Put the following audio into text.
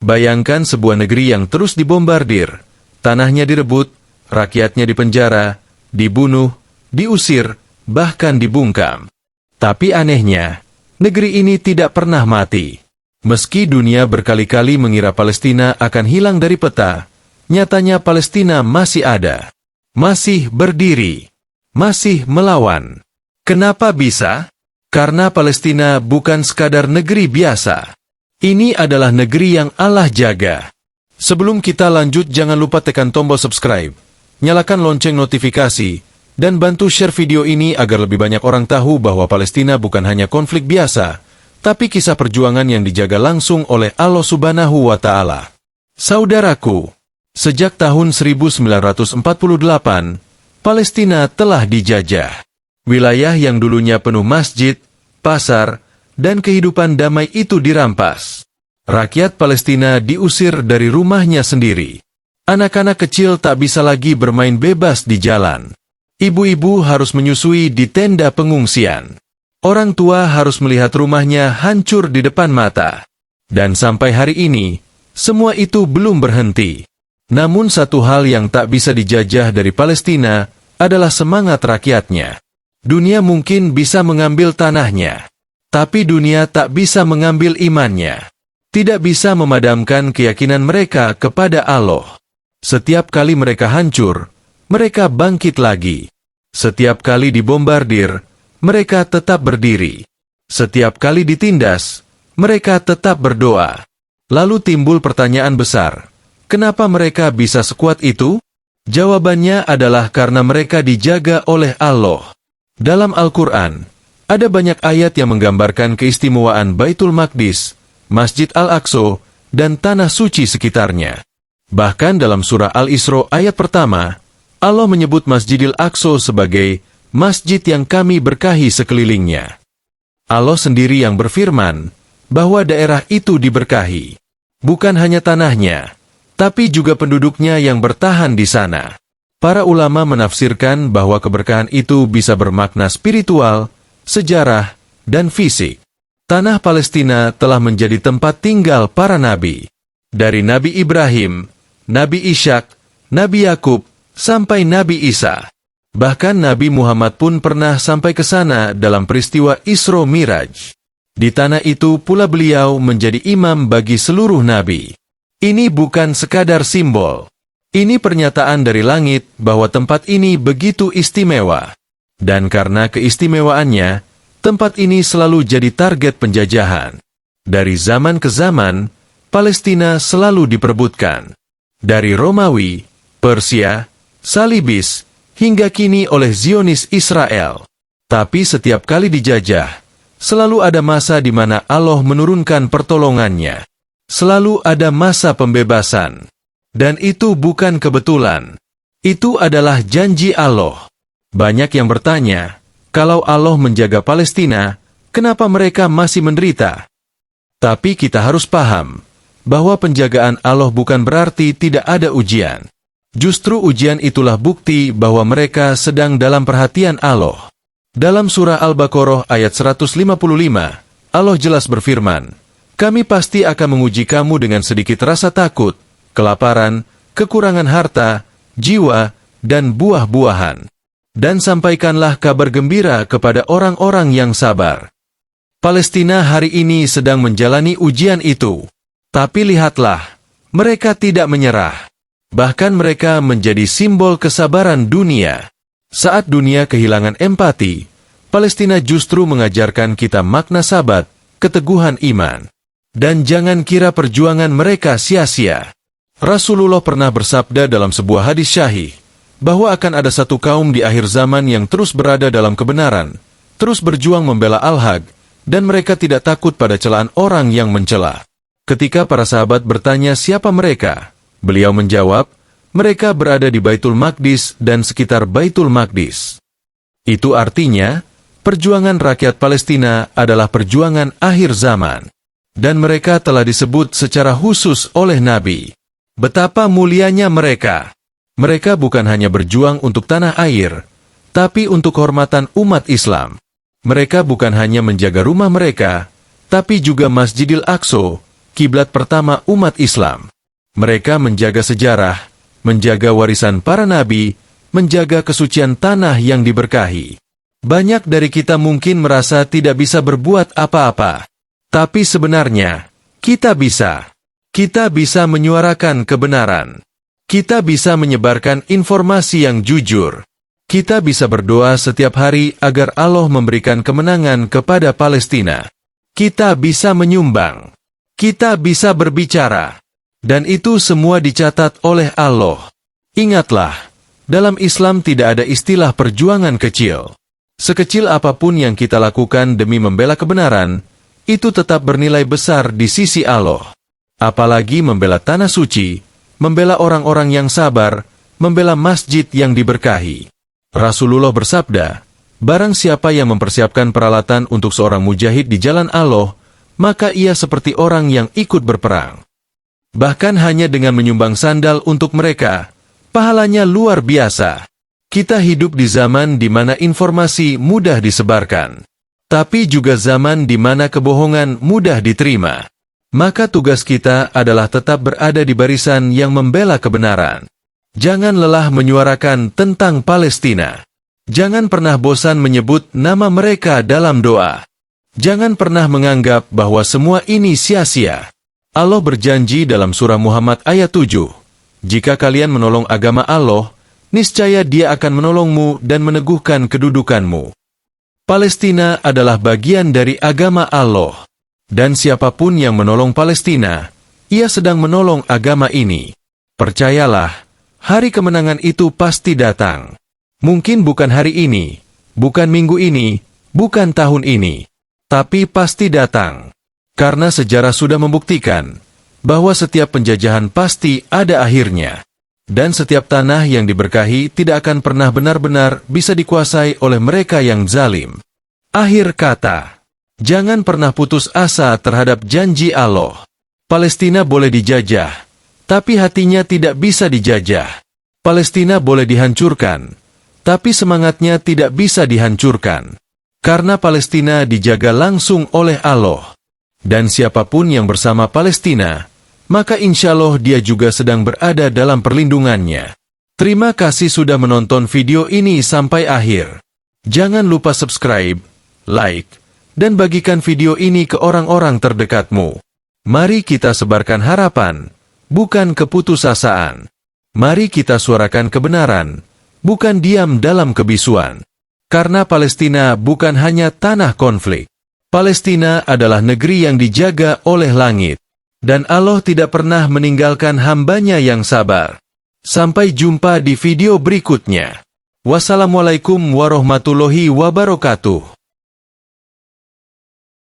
Bayangkan sebuah negeri yang terus dibombardir, tanahnya direbut, rakyatnya dipenjara, dibunuh, diusir, bahkan dibungkam. Tapi anehnya, negeri ini tidak pernah mati. Meski dunia berkali-kali mengira Palestina akan hilang dari peta, nyatanya Palestina masih ada, masih berdiri, masih melawan. Kenapa bisa? Karena Palestina bukan sekadar negeri biasa. Ini adalah negeri yang Allah jaga. Sebelum kita lanjut, jangan lupa tekan tombol subscribe, nyalakan lonceng notifikasi, dan bantu share video ini agar lebih banyak orang tahu bahwa Palestina bukan hanya konflik biasa, tapi kisah perjuangan yang dijaga langsung oleh Allah Subhanahu wa Ta'ala. Saudaraku, sejak tahun 1948, Palestina telah dijajah. Wilayah yang dulunya penuh masjid, pasar, dan kehidupan damai itu dirampas. Rakyat Palestina diusir dari rumahnya sendiri. Anak-anak kecil tak bisa lagi bermain bebas di jalan. Ibu-ibu harus menyusui di tenda pengungsian. Orang tua harus melihat rumahnya hancur di depan mata. Dan sampai hari ini, semua itu belum berhenti. Namun satu hal yang tak bisa dijajah dari Palestina adalah semangat rakyatnya. Dunia mungkin bisa mengambil tanahnya, tapi dunia tak bisa mengambil imannya. Tidak bisa memadamkan keyakinan mereka kepada Allah. Setiap kali mereka hancur, mereka bangkit lagi. Setiap kali dibombardir, mereka tetap berdiri. Setiap kali ditindas, mereka tetap berdoa. Lalu timbul pertanyaan besar, kenapa mereka bisa sekuat itu? Jawabannya adalah karena mereka dijaga oleh Allah. Dalam Al-Quran, ada banyak ayat yang menggambarkan keistimewaan Baitul Maqdis, Masjid Al-Aqsa, dan tanah suci sekitarnya. Bahkan dalam surah Al-Isra ayat pertama, Allah menyebut Masjidil Aqsa sebagai masjid yang kami berkahi sekelilingnya. Allah sendiri yang berfirman bahwa daerah itu diberkahi. Bukan hanya tanahnya, tapi juga penduduknya yang bertahan di sana. Para ulama menafsirkan bahwa keberkahan itu bisa bermakna spiritual, sejarah, dan fisik. Tanah Palestina telah menjadi tempat tinggal para nabi. Dari Nabi Ibrahim, Nabi Ishak, Nabi Yakub, sampai Nabi Isa. Bahkan Nabi Muhammad pun pernah sampai ke sana dalam peristiwa Isra Miraj. Di tanah itu pula beliau menjadi imam bagi seluruh nabi. Ini bukan sekadar simbol. Ini pernyataan dari langit bahwa tempat ini begitu istimewa. Dan karena keistimewaannya, tempat ini selalu jadi target penjajahan. Dari zaman ke zaman, Palestina selalu diperebutkan. Dari Romawi, Persia, Salibis, hingga kini oleh Zionis Israel. Tapi setiap kali dijajah, selalu ada masa di mana Allah menurunkan pertolongannya. Selalu ada masa pembebasan. Dan itu bukan kebetulan. Itu adalah janji Allah. Banyak yang bertanya, kalau Allah menjaga Palestina, kenapa mereka masih menderita? Tapi kita harus paham, bahwa penjagaan Allah bukan berarti tidak ada ujian. Justru ujian itulah bukti bahwa mereka sedang dalam perhatian Allah. Dalam surah Al-Baqarah ayat 155, Allah jelas berfirman, kami pasti akan menguji kamu dengan sedikit rasa takut, kelaparan, kekurangan harta, jiwa, dan buah-buahan. Dan sampaikanlah kabar gembira kepada orang-orang yang sabar. Palestina hari ini sedang menjalani ujian itu. Tapi lihatlah, mereka tidak menyerah. Bahkan mereka menjadi simbol kesabaran dunia. Saat dunia kehilangan empati, Palestina justru mengajarkan kita makna sabat, keteguhan iman. Dan jangan kira perjuangan mereka sia-sia. Rasulullah pernah bersabda dalam sebuah hadis syahih, bahwa akan ada satu kaum di akhir zaman yang terus berada dalam kebenaran, terus berjuang membela al-haq, dan mereka tidak takut pada celaan orang yang mencela. Ketika para sahabat bertanya siapa mereka, beliau menjawab, mereka berada di Baitul Maqdis dan sekitar Baitul Maqdis. Itu artinya, perjuangan rakyat Palestina adalah perjuangan akhir zaman. Dan mereka telah disebut secara khusus oleh Nabi. Betapa mulianya mereka. Mereka bukan hanya berjuang untuk tanah air, tapi untuk kehormatan umat Islam. Mereka bukan hanya menjaga rumah mereka, tapi juga Masjidil Aqsa, kiblat pertama umat Islam. Mereka menjaga sejarah, menjaga warisan para nabi, menjaga kesucian tanah yang diberkahi. Banyak dari kita mungkin merasa tidak bisa berbuat apa-apa. Tapi sebenarnya, kita bisa. Kita bisa menyuarakan kebenaran. Kita bisa menyebarkan informasi yang jujur. Kita bisa berdoa setiap hari agar Allah memberikan kemenangan kepada Palestina. Kita bisa menyumbang. Kita bisa berbicara. Dan itu semua dicatat oleh Allah. Ingatlah, dalam Islam tidak ada istilah perjuangan kecil. Sekecil apapun yang kita lakukan demi membela kebenaran, itu tetap bernilai besar di sisi Allah. Apalagi membela tanah suci, membela orang-orang yang sabar, membela masjid yang diberkahi. Rasulullah bersabda, barang siapa yang mempersiapkan peralatan untuk seorang mujahid di jalan Allah, maka ia seperti orang yang ikut berperang. Bahkan hanya dengan menyumbang sandal untuk mereka, pahalanya luar biasa. Kita hidup di zaman di mana informasi mudah disebarkan, tapi juga zaman di mana kebohongan mudah diterima. Maka tugas kita adalah tetap berada di barisan yang membela kebenaran. Jangan lelah menyuarakan tentang Palestina. Jangan pernah bosan menyebut nama mereka dalam doa. Jangan pernah menganggap bahwa semua ini sia-sia. Allah berjanji dalam surah Muhammad ayat 7, jika kalian menolong agama Allah, niscaya Dia akan menolongmu dan meneguhkan kedudukanmu. Palestina adalah bagian dari agama Allah. Dan siapapun yang menolong Palestina, ia sedang menolong agama ini. Percayalah, hari kemenangan itu pasti datang. Mungkin bukan hari ini, bukan minggu ini, bukan tahun ini, tapi pasti datang. Karena sejarah sudah membuktikan bahwa setiap penjajahan pasti ada akhirnya. Dan setiap tanah yang diberkahi tidak akan pernah benar-benar bisa dikuasai oleh mereka yang zalim. Akhir kata, jangan pernah putus asa terhadap janji Allah. Palestina boleh dijajah, tapi hatinya tidak bisa dijajah. Palestina boleh dihancurkan, tapi semangatnya tidak bisa dihancurkan. Karena Palestina dijaga langsung oleh Allah. Dan siapapun yang bersama Palestina, maka insya Allah dia juga sedang berada dalam perlindungannya. Terima kasih sudah menonton video ini sampai akhir. Jangan lupa subscribe, like, dan bagikan video ini ke orang-orang terdekatmu. Mari kita sebarkan harapan, bukan keputusasaan. Mari kita suarakan kebenaran, bukan diam dalam kebisuan. Karena Palestina bukan hanya tanah konflik. Palestina adalah negeri yang dijaga oleh langit. Dan Allah tidak pernah meninggalkan hambanya yang sabar. Sampai jumpa di video berikutnya. Wassalamualaikum warahmatullahi wabarakatuh.